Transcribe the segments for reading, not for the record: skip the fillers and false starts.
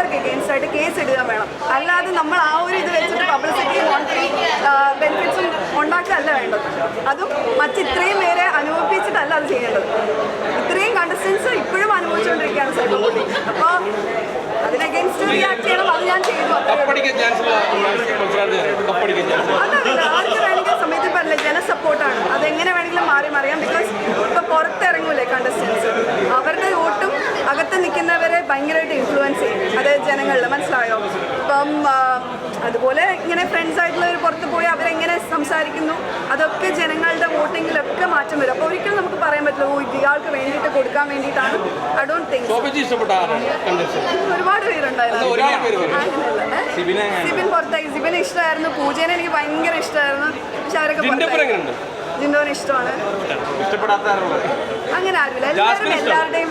അവർക്ക് എഗെയിൻസ്റ്റ് ആയിട്ട് കേസ് ഇടുക വേണം. അല്ലാതെ നമ്മൾ ആ ഒരു ഇത് വെച്ചിട്ട് പബ്ലിസിറ്റിയും ബെനിഫിറ്റ്സും ഉണ്ടാക്കുകയല്ല വേണ്ടത്. അതും മറ്റിത്രയും പേരെ അനുഭവിപ്പിച്ചിട്ടല്ല അത് ചെയ്യേണ്ടത്. ഇത്രയും കണ്ടസ്റ്റൻസ് ഇപ്പോഴും അനുഭവിച്ചുകൊണ്ടിരിക്കുകയാണ് സൈബർ ബുള്ളിങ്. അപ്പോൾ അതിന് അഗെയിൻസ്റ്റ് റിയാക്ട് ചെയ്യണം. അത് ഞാൻ ചെയ്തു. അതല്ല, ആർക്ക് വേണമെങ്കിൽ സമയത്ത് പറഞ്ഞില്ല, ജനസപ്പോർട്ടാണ്. അതെങ്ങനെ വേണമെങ്കിലും മാറി മറിയാം. ബിക്കോസ് ഇപ്പോൾ പുറത്തിറങ്ങൂലേ കണ്ടസ്റ്റൻസ്, അവരുടെ വോട്ടും അകത്ത് നിൽക്കുന്നവരെ ഭയങ്കരമായിട്ട് ഇൻഫ്ലുവൻസ് ചെയ്യും. അത് ജനങ്ങളിൽ മനസ്സിലായോ? ഇപ്പം അതുപോലെ ഇങ്ങനെ ഫ്രണ്ട്സ് ആയിട്ടുള്ളവർ പുറത്ത് പോയി അവരെങ്ങനെ സംസാരിക്കുന്നു, അതൊക്കെ ജനങ്ങളുടെ വോട്ടിങ്ങിലൊക്കെ മാറ്റം വരും. അപ്പോൾ ഒരിക്കലും നമുക്ക് പറയാൻ പറ്റില്ല ഇയാൾക്ക് വേണ്ടിയിട്ട് കൊടുക്കാൻ വേണ്ടിയിട്ടാണ്. I don't think. ഒരുപാട് പേരുണ്ടായിരുന്നു. സിബിൻ പുറത്തായി. സിബിന് ഇഷ്ടമായിരുന്നു, പൂജേനെ എനിക്ക് ഭയങ്കര ഇഷ്ടമായിരുന്നു. പക്ഷെ അവരൊക്കെ ജിൻഡോനെ ഇഷ്ടമാണ്. അങ്ങനെ ആരുമില്ല, എല്ലാവരുടെയും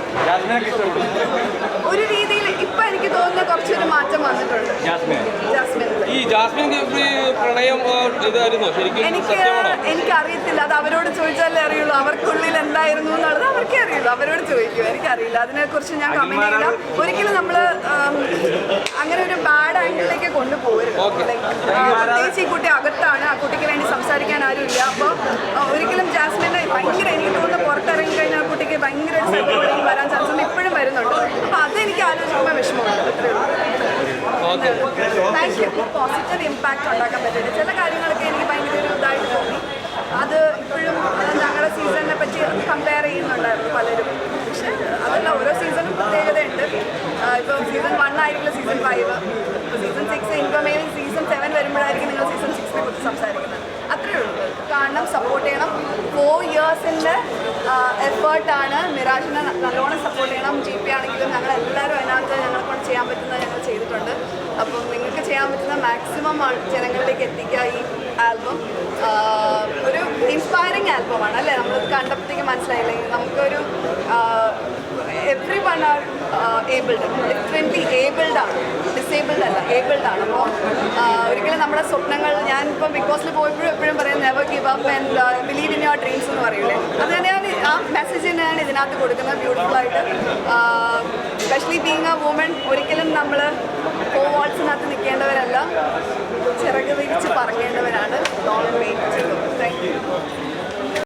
ഒരു രീതിയിൽ ഇപ്പൊ എനിക്ക് തോന്നുന്ന കുറച്ചൊരു മാറ്റം വന്നിട്ടുണ്ട്. എനിക്കറിയത്തില്ല, അത് അവരോട് ചോദിച്ചാലേ അറിയുള്ളൂ. അവർക്കുള്ളിൽ എന്തായിരുന്നു എന്നുള്ളത് അവർക്കേ അറിയുള്ളൂ. അവരോട് ചോദിക്കും, എനിക്കറിയില്ല. അതിനെക്കുറിച്ച് ഞാൻ കമന്റ് ചെയ്യില്ല. ഒരിക്കലും നമ്മൾ അങ്ങനെ ഒരു ബാഡ് ആംഗിളിലേക്ക് കൊണ്ടുപോകരുത്. പ്രത്യേകിച്ച് ഈ കുട്ടി അകത്താണ്, ആ കുട്ടിക്ക് വേണ്ടി സംസാരിക്കാൻ ആരും ഇല്ല. അപ്പോൾ ഒരിക്കലും ജാസ്മിനെ ഭയങ്കര, എനിക്ക് തോന്നുന്നു പുറത്തിറങ്ങി കഴിഞ്ഞാൽ ആ കുട്ടിക്ക് ഭയങ്കര സൈബർ വരാൻ ചാൻസ് ഉണ്ട്, ഇപ്പോഴും വരുന്നുണ്ട്. അപ്പോൾ അതെനിക്ക് ആലോചിക്കുമ്പോൾ വിഷമമുണ്ട്. അത്രയേ ഉള്ളൂ. Thank you. പോസിറ്റീവ് ഇമ്പാക്റ്റ് ഉണ്ടാക്കാൻ പറ്റില്ല. ചില കാര്യങ്ങളൊക്കെ എനിക്ക് ഭയങ്കര ഒരു ഇതായിട്ട് തോന്നി. അത് ഇപ്പോഴും ഞങ്ങളുടെ സീസണിനെ പറ്റി കമ്പയർ ചെയ്യുന്നുണ്ടായിരുന്നു പലരും. പക്ഷേ അതല്ല, ഓരോ സീസണും പ്രത്യേകതയുണ്ട്. ഇപ്പോൾ സീസൺ 1 ആയിരിക്കില്ല സീസൺ 5, സീസൺ 6. ഇപ്പോൾ മെയിൻ സീസൺ 7 വരുമ്പോഴായിരിക്കും നിങ്ങൾ സീസൺ 6നെ കുറിച്ച് സംസാരിക്കുന്നത്. അത്രയേ ഉള്ളൂ. കാണണം, സപ്പോർട്ട് ചെയ്യണം. 4 ഇയേഴ്സിൻ്റെ എഫേർട്ടാണ്. മിറാജിനെ നല്ലോണം സപ്പോർട്ട് ചെയ്യണം. GP ആണെങ്കിലും ഞങ്ങളെല്ലാവരും അതിനകത്ത് ഞങ്ങളെക്കൊണ്ട് ചെയ്യാൻ പറ്റുന്നത് ഞങ്ങൾ ചെയ്തിട്ടുണ്ട്. അപ്പം നിങ്ങൾക്ക് ചെയ്യാൻ പറ്റുന്ന മാക്സിമം ജനങ്ങളിലേക്ക് എത്തിക്കുക ഈ ആൽബം. ഒരു ഇൻസ്പയറിങ് ആൽബമാണ് അല്ലേ? നമ്മൾ കണ്ടപ്പോഴത്തേക്ക് മനസ്സിലായില്ലെങ്കിൽ നമുക്കൊരു everyone are abled, differently abled ആണ്, ഡിസേബിൾഡ് അല്ല, ഏബിൾഡ് ആണ്. അപ്പോൾ ഒരിക്കലും നമ്മുടെ സ്വപ്നങ്ങൾ, ഞാനിപ്പോൾ ബിഗ് ബോസിൽ പോയപ്പോഴും എപ്പോഴും പറയുന്നത് never give up and believe in your dreams എന്ന് പറയൂലേ, അത് തന്നെയാണ്, ആ മെസ്സേജ് തന്നെയാണ് ഇതിനകത്ത് കൊടുക്കുന്നത് ബ്യൂട്ടിഫുള്ളായിട്ട്. സ്പെഷ്യലി ബീങ് എ വുമൺ, ഒരിക്കലും നമ്മൾ 4 വാൾസിനകത്ത് നിൽക്കേണ്ടവരല്ല, ചിറക് വിരിച്ച് പറക്കേണ്ടവരാണ്. ലോങ് വെയിറ്റ് ചെയ്തു. Thank you.